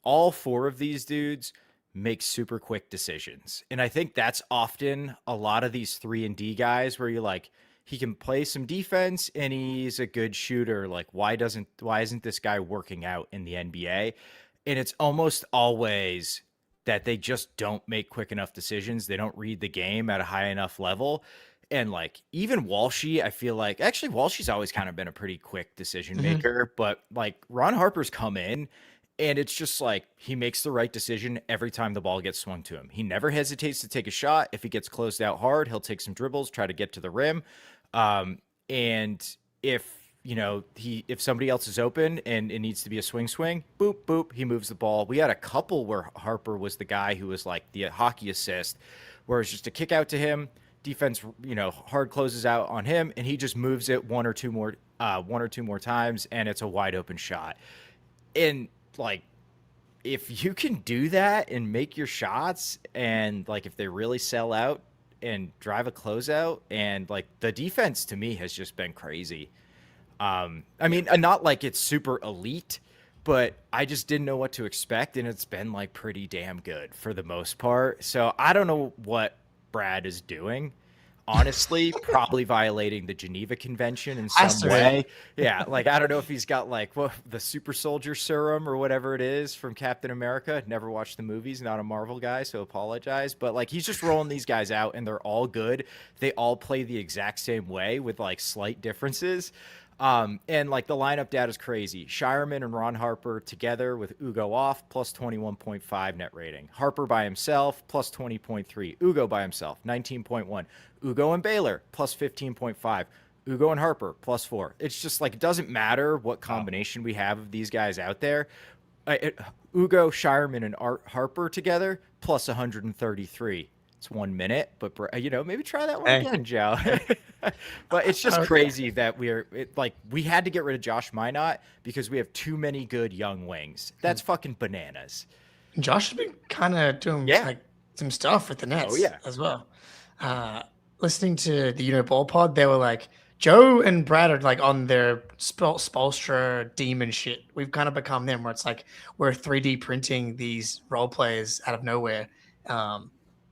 All 4 of these dudes make super quick decisions. And I think that's often a lot of these 3-and-D guys where you're like, he can play some defense and he's a good shooter. Like, why isn't this guy working out in the NBA? And it's almost always that they just don't make quick enough decisions. They don't read the game at a high enough level. And like even Walshy, I feel like actually Walshy's always kind of been a pretty quick decision maker, but like Ron Harper's come in And it's just like he makes the right decision every time the ball gets swung to him. He never hesitates to take a shot. If he gets closed out hard, he'll take some dribbles, try to get to the rim. And if if somebody else is open and it needs to be a swing, boop, boop, he moves the ball. We had a couple where Harper was the guy who was like the hockey assist, where it's just a kick out to him. Defense, hard closes out on him, and he just moves it one or two more times, and it's a wide open shot. And like, if you can do that and make your shots, and like if they really sell out and drive a closeout, and like the defense to me has just been crazy. I mean, not like it's super elite, but I just didn't know what to expect, and it's been like pretty damn good for the most part. So I don't know what Brad is doing. Honestly, probably violating the Geneva Convention in some way. Yeah, like I don't know if he's got like the super soldier serum or whatever it is from Captain America. Never watched the movies, not a Marvel guy, so apologize. But like he's just rolling these guys out, and they're all good. They all play the exact same way with like slight differences. And like the lineup data is crazy. Scheierman and Ron Harper together with Ugo off, plus 21.5 net rating. Harper by himself, plus 20.3. Ugo by himself, 19.1. Ugo and Baylor, plus 15.5. Ugo and Harper, plus 4. It's just like, it doesn't matter what combination we have of these guys out there. Ugo, Scheierman, and Harper together, plus 133. It's 1 minute, but maybe try that one again, Joe. But it's just crazy that we had to get rid of Josh Minot because we have too many good young wings. That's fucking bananas. Josh has been kind of doing like some stuff with the Nets as well. Listening to the Ball pod, they were like, Joe and Brad are like on their Spolstra demon shit. We've kind of become them, where it's like we're 3D printing these role players out of nowhere.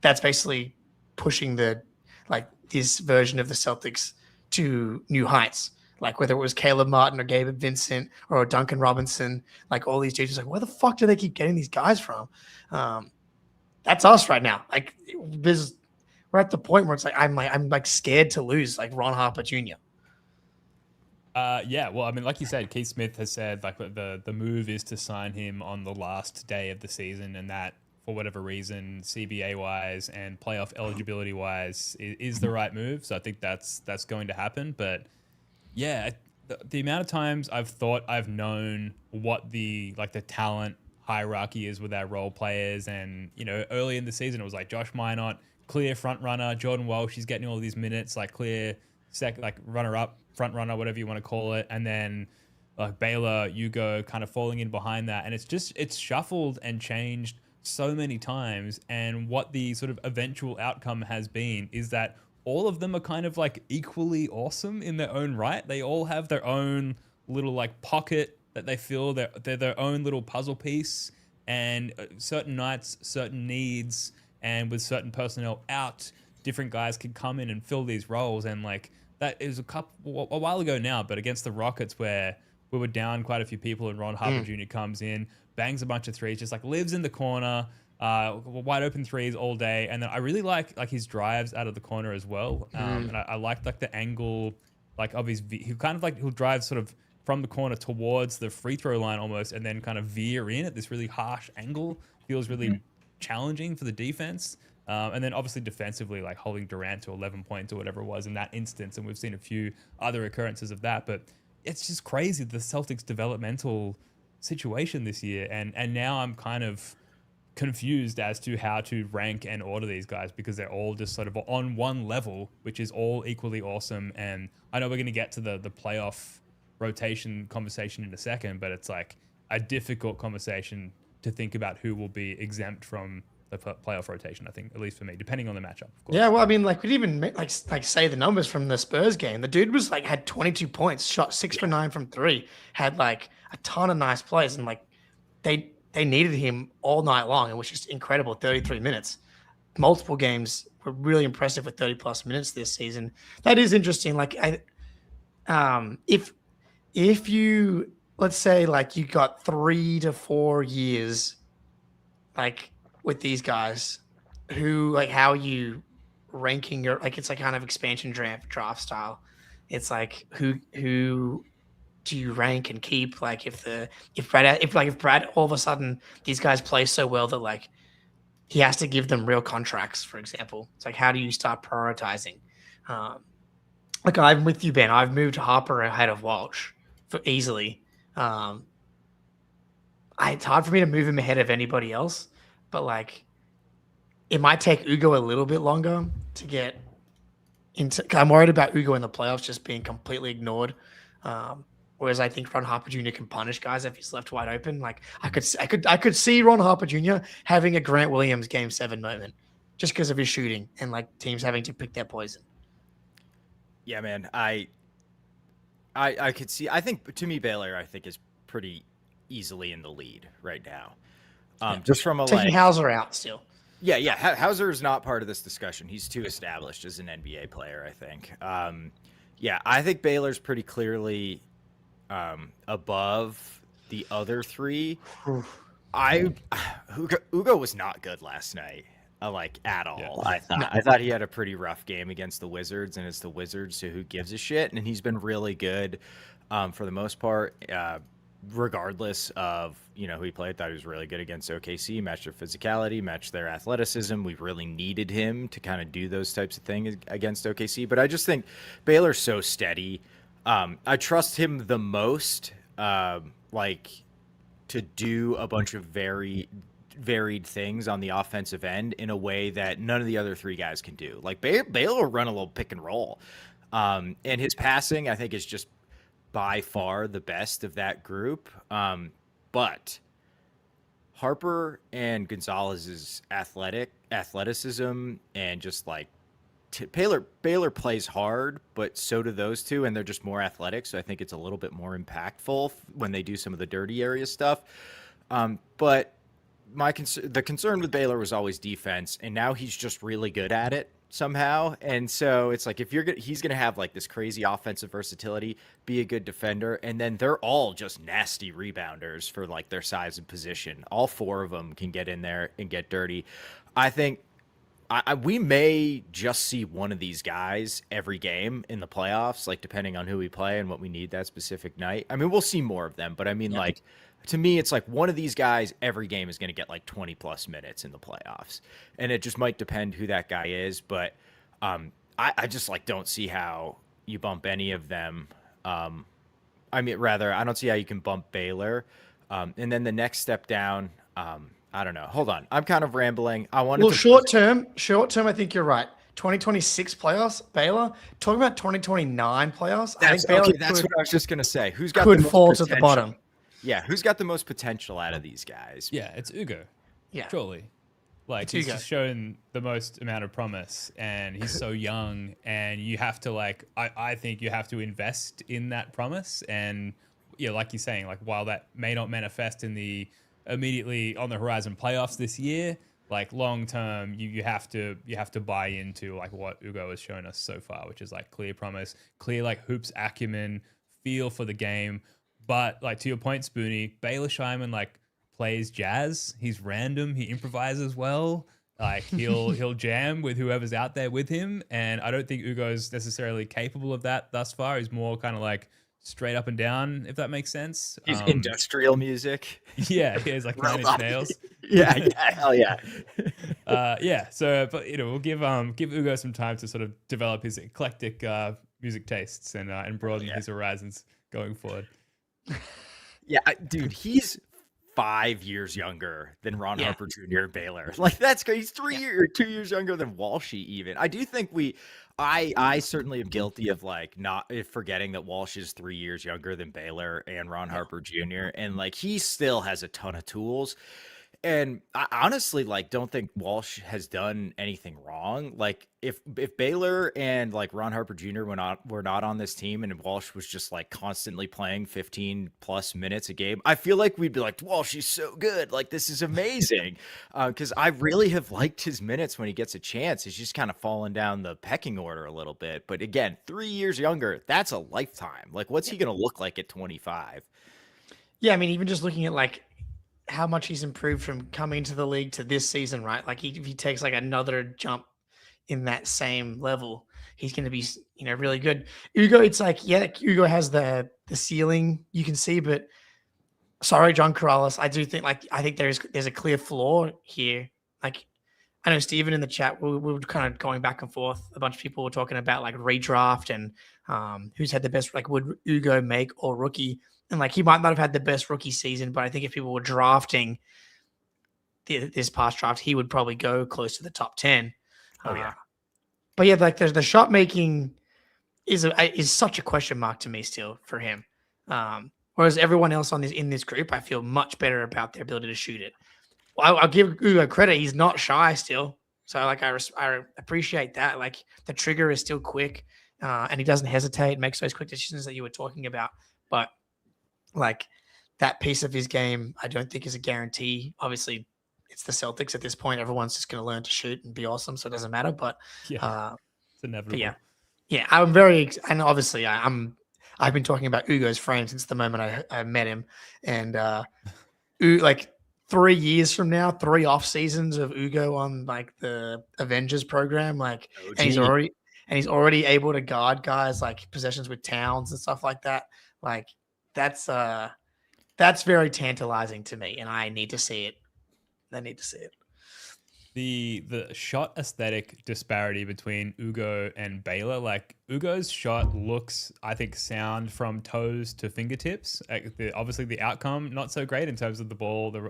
That's basically pushing this version of the Celtics to new heights. Like whether it was Caleb Martin or Gabe Vincent or Duncan Robinson, like all these dudes, like where the fuck do they keep getting these guys from? That's us right now. Like we're at the point where it's like I'm scared to lose like Ron Harper Jr. Yeah, well, I mean, like you said, Keith Smith has said like the move is to sign him on the last day of the season, and that for whatever reason, CBA wise and playoff eligibility wise, is the right move. So I think that's going to happen. But yeah, the amount of times I've thought I've known what the talent hierarchy is with our role players, and early in the season it was like Josh Minot, clear front runner, Jordan Walsh, he's getting all these minutes, like clear runner up, front runner, whatever you want to call it, and then like Baylor, Ugo kind of falling in behind that, and it's shuffled and changed so many times, and what the sort of eventual outcome has been is that all of them are kind of like equally awesome in their own right. They all have their own little like pocket that they feel they're their own little puzzle piece, and certain nights, certain needs, and with certain personnel out, different guys can come in and fill these roles. And like that is a while ago now, but against the Rockets where we were down quite a few people and Ron Harper Jr. comes in, bangs a bunch of threes, just like lives in the corner, wide open threes all day. And then I really like his drives out of the corner as well. And I liked like the angle of his, he'll drive sort of from the corner towards the free throw line almost, and then kind of veer in at this really harsh angle. Feels really challenging for the defense. And then obviously defensively, like holding Durant to 11 points or whatever it was in that instance. And we've seen a few other occurrences of that, but it's just crazy, the Celtics developmental situation this year. And now I'm kind of confused as to how to rank and order these guys, because they're all just sort of on one level, which is all equally awesome. And I know we're going to get to the playoff rotation conversation in a second, but it's like a difficult conversation to think about who will be exempt from the playoff rotation, I think, at least for me, depending on the matchup, of course. Yeah, well, I mean, like, we'd even say the numbers from the Spurs game. The dude was had 22 points, shot 6 for 9 from 3, had like a ton of nice plays, and like they needed him all night long. It was just incredible. 33 minutes, multiple games were really impressive with 30 plus minutes this season. That is interesting. Like, if you, let's say, like, you got 3 to 4 years, like, with these guys, who, like, how are you ranking your, like, it's like kind of expansion draft style. It's like who do you rank and keep? Like if Brad all of a sudden these guys play so well that like he has to give them real contracts, for example. It's like how do you start prioritizing? Like I'm with you, Ben. I've moved Harper ahead of Walsh for easily. It's hard for me to move him ahead of anybody else, but like it might take Ugo a little bit longer to get into. I'm worried about Ugo in the playoffs just being completely ignored. Whereas I think Ron Harper Jr. can punish guys if he's left wide open. Like I could see Ron Harper Jr. having a Grant Williams Game 7 moment just because of his shooting and like teams having to pick their poison. Yeah, man. I could see. I think to me, Baylor, I think is pretty easily in the lead right now. Just from a taking Hauser out still. Yeah. Hauser is not part of this discussion. He's too established as an NBA player, I think. I think Baylor's pretty clearly above the other three. Ugo was not good last night. At all. Yeah. I thought he had a pretty rough game against the Wizards, and it's the Wizards, so who gives a shit? And he's been really good for the most part, regardless of who he played. I thought he was really good against OKC, matched their physicality, matched their athleticism. We really needed him to kind of do those types of things against OKC. But I just think Baylor's so steady. I trust him the most, to do a bunch of varied things on the offensive end in a way that none of the other three guys can do. Like Baylor run a little pick and roll. And his passing, I think, is just by far the best of that group. But Harper and Gonzalez's athleticism and just like Baylor plays hard, but so do those two, and they're just more athletic. So I think it's a little bit more impactful when they do some of the dirty area stuff. But the concern with Baylor was always defense, and now he's just really good at it somehow. And so it's like he's gonna have like this crazy offensive versatility, be a good defender, and then they're all just nasty rebounders for like their size and position. All four of them can get in there and get dirty. I think we may just see one of these guys every game in the playoffs, like depending on who we play and what we need that specific night. I mean, we'll see more of them, but I mean, like, to me, it's like one of these guys every game is going to get like 20 plus minutes in the playoffs. And it just might depend who that guy is. But I just like don't see how you bump any of them. I don't see how you can bump Baylor. And then the next step down, I don't know. Hold on. I'm kind of rambling. Short term, I think you're right. 2026 playoffs, Baylor. Talking about 2029 playoffs, I think Baylor that's what I was just going to say. Who's got could the most fall potential? to the bottom. Yeah, who's got the most potential out of these guys? Yeah, it's Ugo. Yeah. Surely. Like, he's just shown the most amount of promise, and he's so young, and you have to, like, I think you have to invest in that promise. And, yeah, like you're saying, like, while that may not manifest in the immediately on the horizon playoffs this year, like, long term, you have to buy into, like, what Ugo has shown us so far, which is, like, clear promise, clear, like, hoops acumen, feel for the game. But, like, to your point, Spoonie, Baylor Scheierman, like, plays jazz. He's random. He improvises well. Like, he'll jam with whoever's out there with him. And I don't think Ugo's necessarily capable of that thus far. He's more kind of, like, straight up and down, if that makes sense. He's industrial music. Yeah, he has, like, 9 Inch Nails. Yeah, hell yeah. So, but, we'll give Ugo some time to sort of develop his eclectic music tastes and broaden his horizons going forward. Yeah, dude, he's 5 years younger than Ron Harper Jr. Baylor. Like, that's great. He's 2 years younger than Walshy even. I do think I certainly am guilty of like not forgetting that Walsh is 3 years younger than Baylor and Ron Harper Jr. And like he still has a ton of tools. And I honestly like don't think Walsh has done anything wrong. Like if Baylor and like Ron Harper Jr. were not on this team and Walsh was just like constantly playing 15 plus minutes a game, I feel like we'd be like, Walsh, he's so good. Like this is amazing. Because I really have liked his minutes when he gets a chance. He's just kind of fallen down the pecking order a little bit. But again, 3 years younger, that's a lifetime. Like what's he going to look like at 25? Yeah, I mean, even just looking at like how much he's improved from coming into the league to this season, right? Like if he takes like another jump in that same level, he's going to be, really good. Ugo, it's like, yeah, Ugo has the ceiling you can see, but sorry, John Corrales, I do think I think there's a clear flaw here. Like, I know Steven in the chat, we were kind of going back and forth. A bunch of people were talking about like redraft and who's had the best, like would Ugo make or rookie? And like he might not have had the best rookie season, but I think if people were drafting this past draft, he would probably go close to the top 10. Oh yeah. But yeah, like the shot making is such a question mark to me still for him. Whereas everyone else in this group, I feel much better about their ability to shoot it. I'll give Ugo credit; he's not shy still. So like I appreciate that. Like the trigger is still quick, and he doesn't hesitate, makes those quick decisions that you were talking about. But like that piece of his game, I don't think is a guarantee. Obviously, it's the Celtics at this point. Everyone's just going to learn to shoot and be awesome, so it doesn't matter. But it's inevitable. Yeah, I'm very, and obviously I've been talking about Ugo's frame since the moment I met him, and like 3 years from now, 3 off seasons of Ugo on like the Avengers program, like, and he's already able to guard guys like possessions with Towns and stuff like that. Like that's very tantalizing to me, and I need to see it. The shot aesthetic disparity between Ugo and Baylor, like Ugo's shot looks, I think, sound from toes to fingertips. Obviously, the outcome not so great in terms of the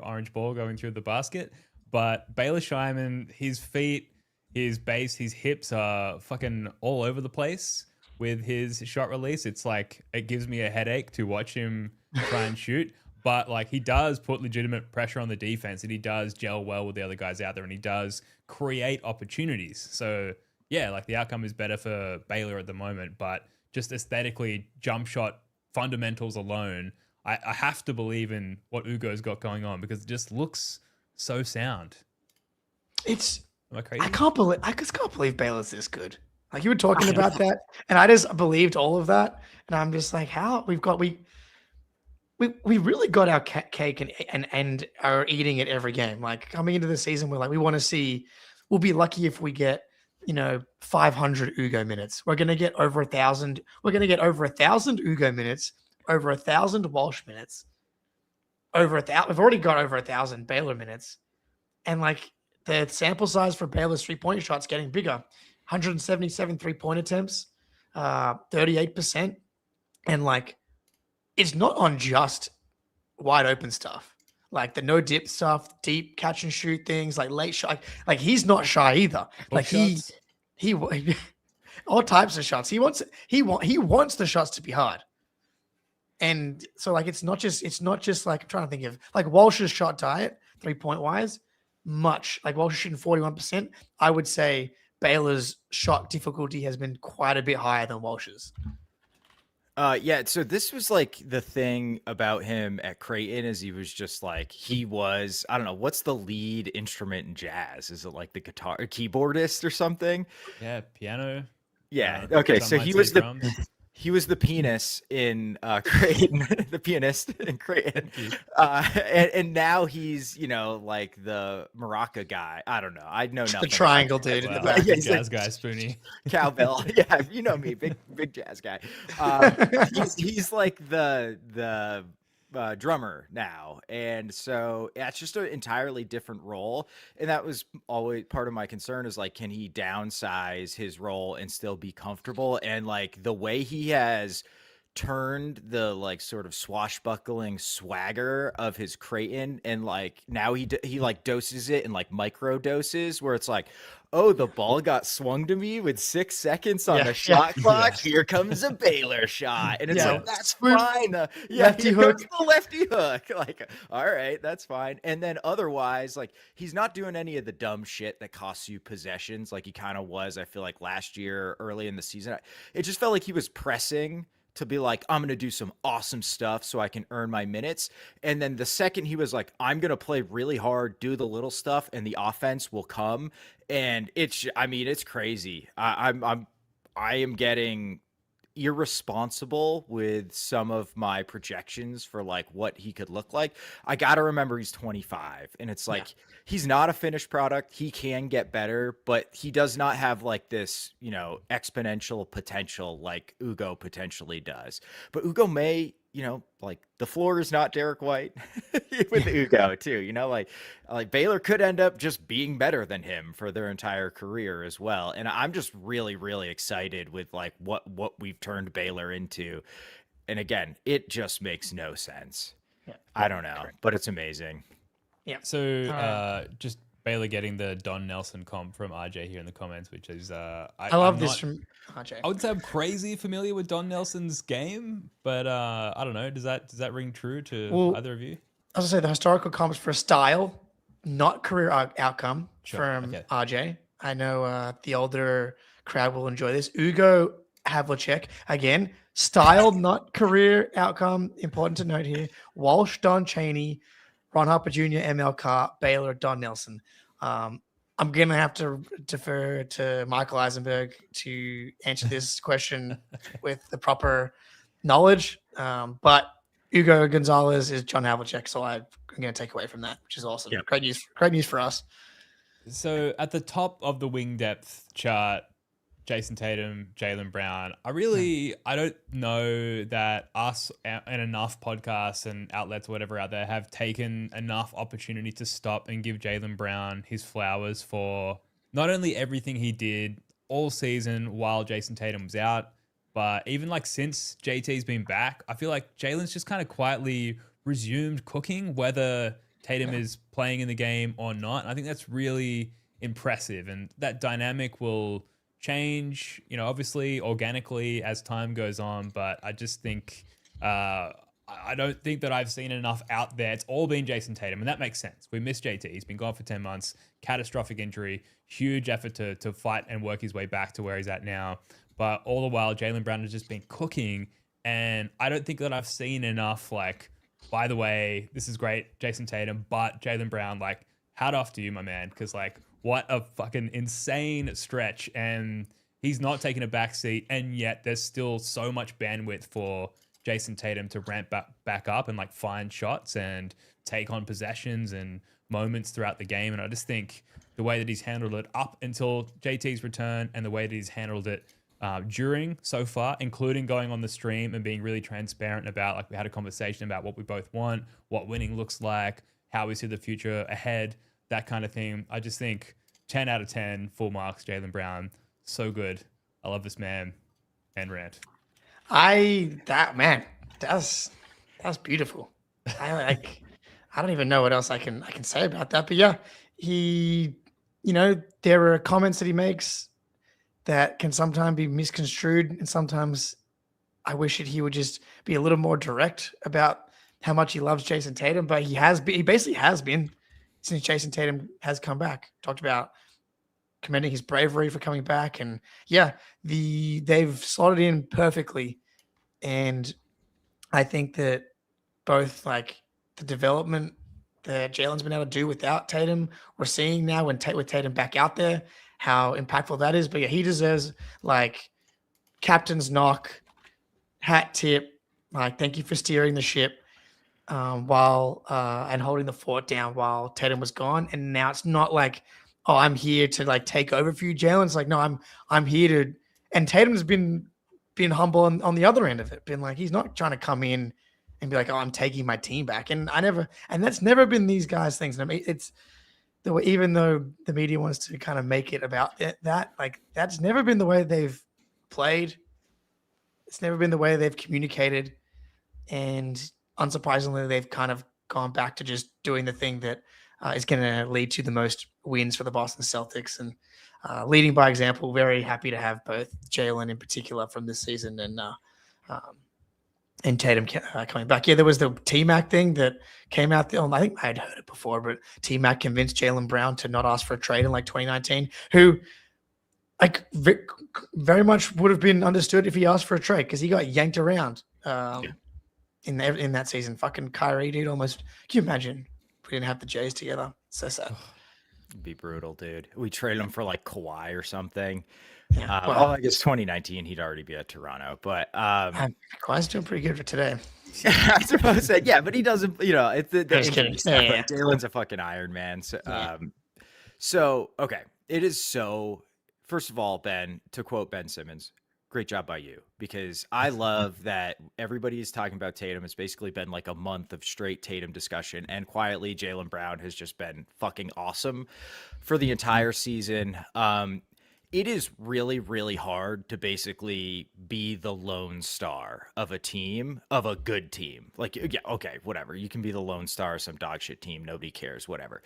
orange ball going through the basket. But Baylor Scheierman, his feet, his base, his hips are fucking all over the place with his shot release. It's like it gives me a headache to watch him try and shoot. But like he does put legitimate pressure on the defense, and he does gel well with the other guys out there, and he does create opportunities. So yeah, like the outcome is better for Baylor at the moment, but just aesthetically, jump shot fundamentals alone, I have to believe in what Ugo's got going on because it just looks so sound. Am I crazy? I just can't believe Baylor's this good. Like you were talking about that, and I just believed all of that, and I'm just like, how we really got our cake and are eating it every game. Like coming into the season, we're like, we want to see, we'll be lucky if we get, 500 Ugo minutes. We're going to get over 1,000. We're going to get over 1,000 Ugo minutes, over 1,000 Walsh minutes, over 1,000. We've already got over 1,000 Baylor minutes. And like the sample size for Baylor's 3-point shots getting bigger, 177 3-point attempts, 38%. And like, it's not on just wide open stuff, like the no dip stuff, deep catch and shoot things, like late shot. Like he's not shy either. Like he all types of shots. He wants the shots to be hard. And so like it's not just like I'm trying to think of like Walsh's shot diet 3-point wise, much like Walsh is shooting 41%. I would say Baylor's shot difficulty has been quite a bit higher than Walsh's. Yeah, so this was like the thing about him at Creighton is he was just like, I don't know, what's the lead instrument in jazz? Is it like the guitar, keyboardist or something? Yeah, piano. Yeah, okay, so he was the penis in Creighton, the pianist in Creighton. And now he's, like the maraca guy. I don't know. I know nothing. The triangle dude in the back. Yeah, jazz guy, Spoonie. Cowbell. Yeah, you know me, big jazz guy. He's like the drummer now. And so it's just an entirely different role. And that was always part of my concern is like, can he downsize his role and still be comfortable? And like the way he has turned the like sort of swashbuckling swagger of his Creighton, and like now he like doses it in like micro doses where it's like, oh, the ball got swung to me with 6 seconds on the shot clock. Here comes a Baylor shot, and it's like that's fine. Lefty hook. The lefty hook. Like, all right, that's fine. And then otherwise, like he's not doing any of the dumb shit that costs you possessions, like he kind of was. I feel like last year, early in the season, it just felt like he was pressing to be like, I'm going to do some awesome stuff so I can earn my minutes. And then the second he was like, I'm going to play really hard, do the little stuff, and the offense will come. And it's crazy. I am getting irresponsible with some of my projections for like what he could look like. I got to remember he's 25 and it's like he's not a finished product. He can get better, but he does not have like this, exponential potential like Ugo potentially does. But Ugo may, like the floor is not Derek White with Ugo too, like Baylor could end up just being better than him for their entire career as well. And I'm just really, really excited with like what we've turned Baylor into. And again, it just makes no sense. I don't know, but it's amazing. Yeah. So just Baylor getting the Don Nelson comp from RJ here in the comments, which is I love this from RJ. I would say I'm crazy familiar with Don Nelson's game, but I don't know. Does that ring true to either of you? I was gonna say the historical comps for style, not career outcome from RJ. I know the older crowd will enjoy this. Ugo Havlicek, again, style, not career outcome. Important to note here. Walsh, Don Chaney, Ron Harper Jr., ML Carr, Baylor, Don Nelson. I'm going to have to defer to Michael Eisenberg to answer this question with the proper knowledge. But Ugo Gonzalez is John Havlicek, so I'm going to take away from that, which is awesome. Yeah. Great news for us. So at the top of the wing depth chart, Jayson Tatum, Jaylen Brown. I don't know that us and enough podcasts and outlets, whatever out there, have taken enough opportunity to stop and give Jaylen Brown his flowers for not only everything he did all season while Jayson Tatum was out, but even like since JT's been back, I feel like Jaylen's just kind of quietly resumed cooking, whether Tatum is playing in the game or not. And I think that's really impressive, and that dynamic will change, obviously organically as time goes on, but I just think I don't think that I've seen enough out there. It's all been Jayson Tatum, and that makes sense. We miss JT. He's been gone for 10 months, catastrophic injury, huge effort to fight and work his way back to where he's at now. But all the while, Jaylen Brown has just been cooking, and I don't think that I've seen enough, like, by the way, this is great, Jayson Tatum, but Jaylen Brown, like, hat off to you, my man, because, like, what a fucking insane stretch. And he's not taking a back seat. And yet there's still so much bandwidth for Jayson Tatum to ramp back up and like find shots and take on possessions and moments throughout the game. And I just think the way that he's handled it up until JT's return and the way that he's handled it during so far, including going on the stream and being really transparent about, like, we had a conversation about what we both want, what winning looks like, how we see the future ahead, that kind of thing. I just think 10 out of 10, full marks, Jaylen Brown. So good. I love this man. And rant. That's beautiful. I don't even know what else I can say about that. But yeah, there are comments that he makes that can sometimes be misconstrued, and sometimes I wish that he would just be a little more direct about how much he loves Jayson Tatum. But he basically has been since Jayson Tatum has come back. Talked about commending his bravery for coming back, and they've slotted in perfectly. And I think that both like the development that Jaylen's been able to do without Tatum, we're seeing now with Tatum back out there, how impactful that is. But yeah, he deserves like captain's knock, hat tip. Like, thank you for steering the ship while and holding the fort down while Tatum was gone. And now it's not like, oh, I'm here to like take over for you, Jaylen. It's like, no, I'm here to. And Tatum's been humble on the other end of it. Been like, he's not trying to come in and be like, oh, I'm taking my team back. And that's never been these guys' things. And I mean, it's the way, even though the media wants to kind of make it about that, like, that's never been the way they've played. It's never been the way they've communicated. And unsurprisingly, they've kind of gone back to just doing the thing that is going to lead to the most wins for the Boston Celtics, and leading by example. Very happy to have both Jaylen in particular from this season and Tatum coming back. Yeah, there was the T-Mac thing that came out there. I think I had heard it before, but T-Mac convinced Jaylen Brown to not ask for a trade in like 2019, who like very much would have been understood if he asked for a trade, because he got yanked around in that season. Fucking Kyrie, dude, almost. Can you imagine if we didn't have the Jays together? So sad. It'd be brutal, dude. We traded him for like Kawhi or something. Yeah, Well, I guess 2019 he'd already be at Toronto, but Kawhi's doing pretty good for today. I suppose that, yeah, but he doesn't, it's the Just kidding. injury stuff. Yeah. Like, Jalen's a fucking Iron Man. So, Yeah. so, okay. It is so, first of all, Ben, to quote Ben Simmons, great job by you, because I love that everybody is talking about Tatum. It's basically been like a month of straight Tatum discussion, and quietly Jaylen Brown has just been fucking awesome for the entire season. It is really, really hard to basically be the lone star of a team, of a good team. Like, yeah, okay, whatever. You can be the lone star of some dog shit team. Nobody cares, whatever.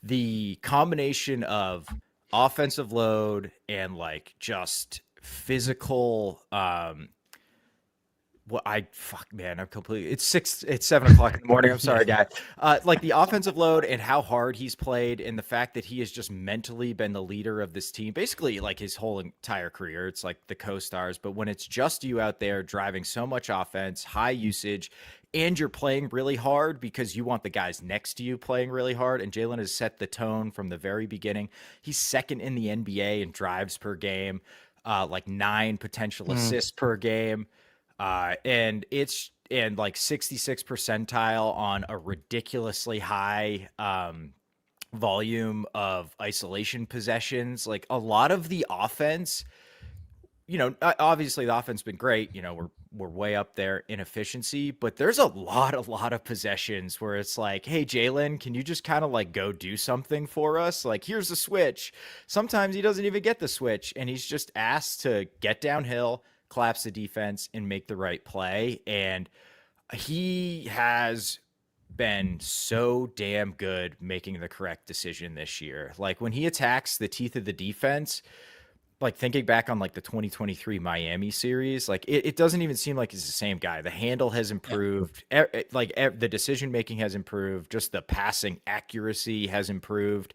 The combination of offensive load and like just physical, I'm completely, it's 7 o'clock in the morning. I'm sorry, guys. Like the offensive load and how hard he's played, and the fact that he has just mentally been the leader of this team, basically like his whole entire career. It's like the co-stars, but when it's just you out there driving so much offense, high usage, and you're playing really hard because you want the guys next to you playing really hard. And Jaylen has set the tone from the very beginning. He's second in the NBA in drives per game, like 9 potential assists per game. And like 66th percentile on a ridiculously high volume of isolation possessions. Like a lot of the offense, obviously the offense has been great. We're way up there in efficiency, but there's a lot of possessions where it's like, hey, Jaylen, can you just kind of like go do something for us? Like, here's the switch. Sometimes he doesn't even get the switch, and he's just asked to get downhill, collapse the defense, and make the right play. And he has been so damn good making the correct decision this year. Like when he attacks the teeth of the defense, like thinking back on like the 2023 Miami series, like it doesn't even seem like he's the same guy. The handle has improved. The decision-making has improved. Just the passing accuracy has improved.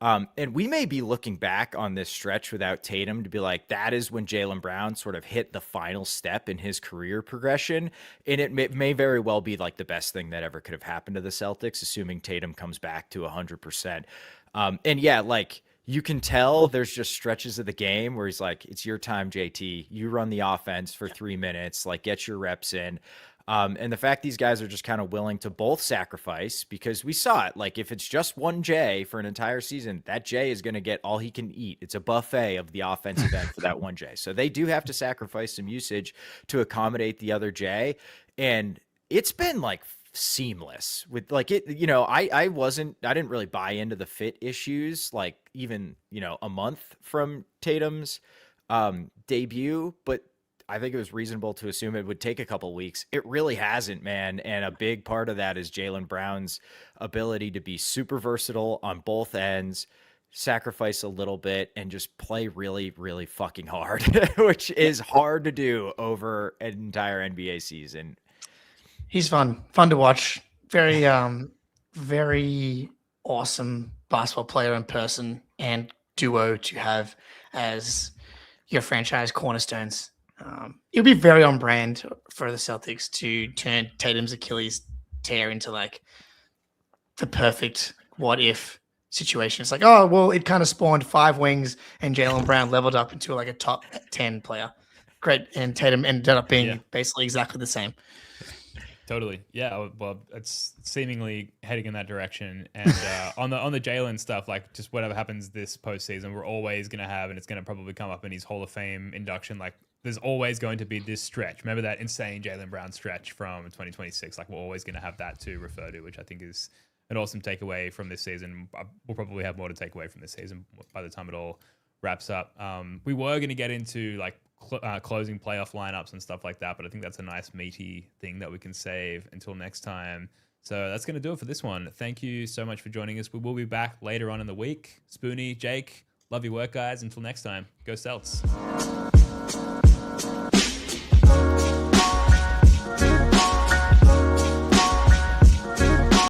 And we may be looking back on this stretch without Tatum to be like, that is when Jaylen Brown sort of hit the final step in his career progression. And it may very well be like the best thing that ever could have happened to the Celtics, assuming Tatum comes back to 100%. And yeah, like you can tell there's just stretches of the game where he's like, it's your time, JT. You run the offense for 3 minutes, like get your reps in. And the fact these guys are just kind of willing to both sacrifice, because we saw it, like if it's just one Jay for an entire season, that Jay is going to get all he can eat. It's a buffet of the offensive end for that one Jay. So they do have to sacrifice some usage to accommodate the other Jay. And it's been like seamless with like it, I didn't really buy into the fit issues, like even, a month from Tatum's debut, but I think it was reasonable to assume it would take a couple weeks. It really hasn't, man. And a big part of that is Jaylen Brown's ability to be super versatile on both ends, sacrifice a little bit, and just play really, really fucking hard, which is hard to do over an entire NBA season. He's fun to watch. Very, very awesome basketball player in person and duo to have as your franchise cornerstones. It would be very on brand for the Celtics to turn Tatum's Achilles tear into like the perfect what if situation. It's like, oh, well, it kind of spawned 5 wings and Jaylen Brown leveled up into like a top 10 player. Great. And Tatum ended up being basically exactly the same. Totally. Yeah. Well, it's seemingly heading in that direction. And on the Jaylen stuff, like just whatever happens this postseason, we're always going to have, and it's going to probably come up in his Hall of Fame induction. Like there's always going to be this stretch. Remember that insane Jaylen Brown stretch from 2026? Like we're always going to have that to refer to, which I think is an awesome takeaway from this season. We'll probably have more to take away from this season by the time it all wraps up. We were going to get into like closing playoff lineups and stuff like that, but I think that's a nice meaty thing that we can save until next time. So that's going to do it for this one. Thank you so much for joining us. We will be back later on in the week. Spoonie, Jake, love your work, guys. Until next time, go Celts.